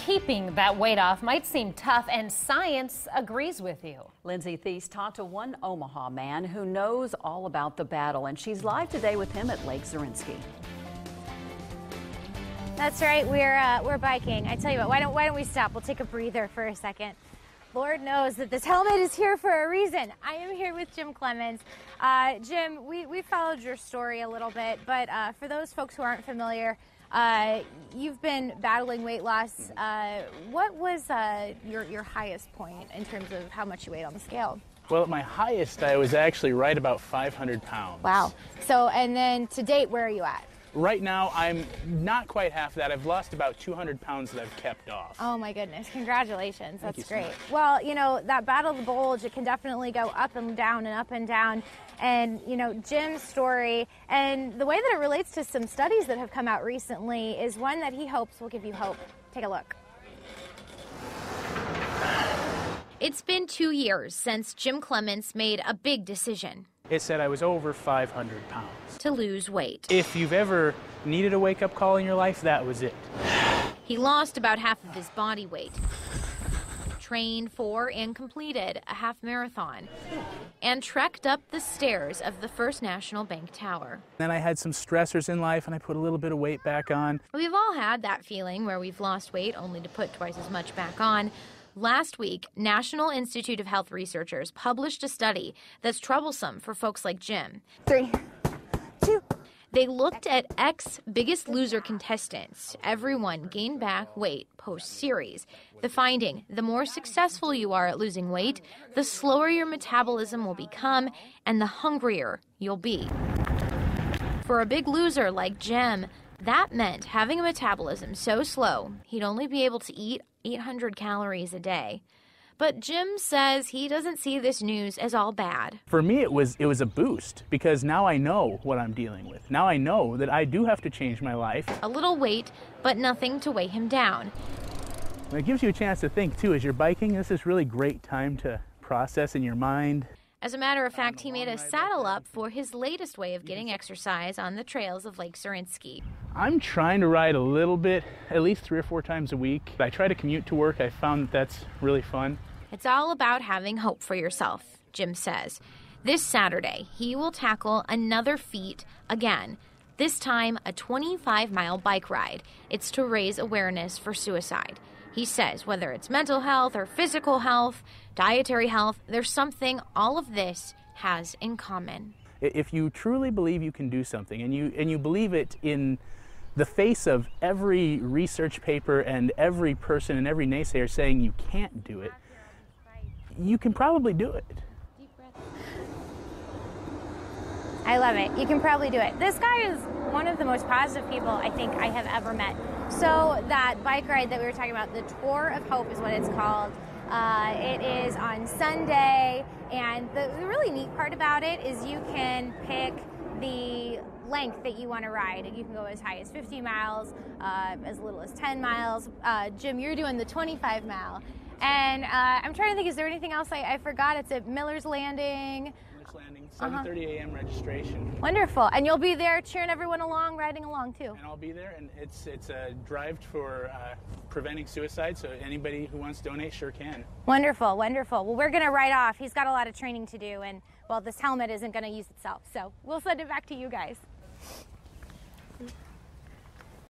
keeping that weight off might seem tough, and science agrees with you. Lindsay Thies talked to one Omaha man who knows all about the battle, and she's live today with him at Lake Zorinsky. That's right, we're biking. I tell you what, why don't we stop? We'll take a breather for a second. Lord knows that this helmet is here for a reason. I am here with Jim Clements. Jim, we followed your story a little bit, but for those folks who aren't familiar, you've been battling weight loss. What was your highest point in terms of how much you weighed on the scale? Well, at my highest, I was actually right about 500 pounds. Wow. So, and then to date, where are you at? Right now, I'm not quite half that. I've lost about 200 pounds that I've kept off. Oh my goodness, congratulations. Thank That's you great. so much. Well, you know, that battle of the bulge, it can definitely go up and down and up and down. And, you know, Jim's story and the way that it relates to some studies that have come out recently is one that he hopes will give you hope. Take a look. It's been 2 years since Jim Clements made a big decision. It said I was over 500 pounds. To lose weight. If you've ever needed a wake-up call in your life, that was it. He lost about half of his body weight, trained for and completed a half marathon, and trekked up the stairs of the First National Bank Tower. Then I had some stressors in life, and I put a little bit of weight back on. We've all had that feeling where we've lost weight only to put twice as much back on. Last week, National Institute of Health researchers published a study that's troublesome for folks like Jim. 3, 2. They looked at ex-Biggest Loser contestants. Everyone gained back weight post-series. The finding, the more successful you are at losing weight, the slower your metabolism will become and the hungrier you'll be. For a big loser like Jim, that meant having a metabolism so slow, he'd only be able to eat 800 calories a day. But Jim says he doesn't see this news as all bad. For me, it was a boost, because now I know what I'm dealing with. Now I know that I do have to change my life. A little weight, but nothing to weigh him down. And it gives you a chance to think, too, as you're biking, this is really great time to process in your mind. As a matter of fact, he made a saddle up for his latest way of getting exercise on the trails of Lake Zorinsky. I'm trying to ride a little bit, at least 3 or 4 times a week. I try to commute to work. I found that that's really fun. It's all about having hope for yourself, Jim says. This Saturday, he will tackle another feat again, this time a 25-mile bike ride. It's to raise awareness for suicide. He says whether it's mental health or physical health, dietary health, there's something all of this has in common. If you truly believe you can do something, and you believe it in the face of every research paper and every person and every naysayer saying you can't do it, you can probably do it. Deep breath. I love it. You can probably do it. This guy is one of the most positive people I think I have ever met. So that bike ride that we were talking about, the Tour of Hope is what it's called. It is on Sunday, and the really neat part about it is you can pick the length that you want to ride. You can go as high as 50 miles, as little as 10 miles. Jim, you're doing the 25 mile. And I'm trying to think, is there anything else I forgot? It's at Miller's Landing. Miller's Landing, 7:30 a.m. registration. Wonderful. And you'll be there cheering everyone along, riding along too. And I'll be there, and it's a drive for preventing suicide, so anybody who wants to donate sure can. Wonderful, wonderful. Well, we're going to ride off. He's got a lot of training to do, and, well, this helmet isn't going to use itself. So we'll send it back to you guys.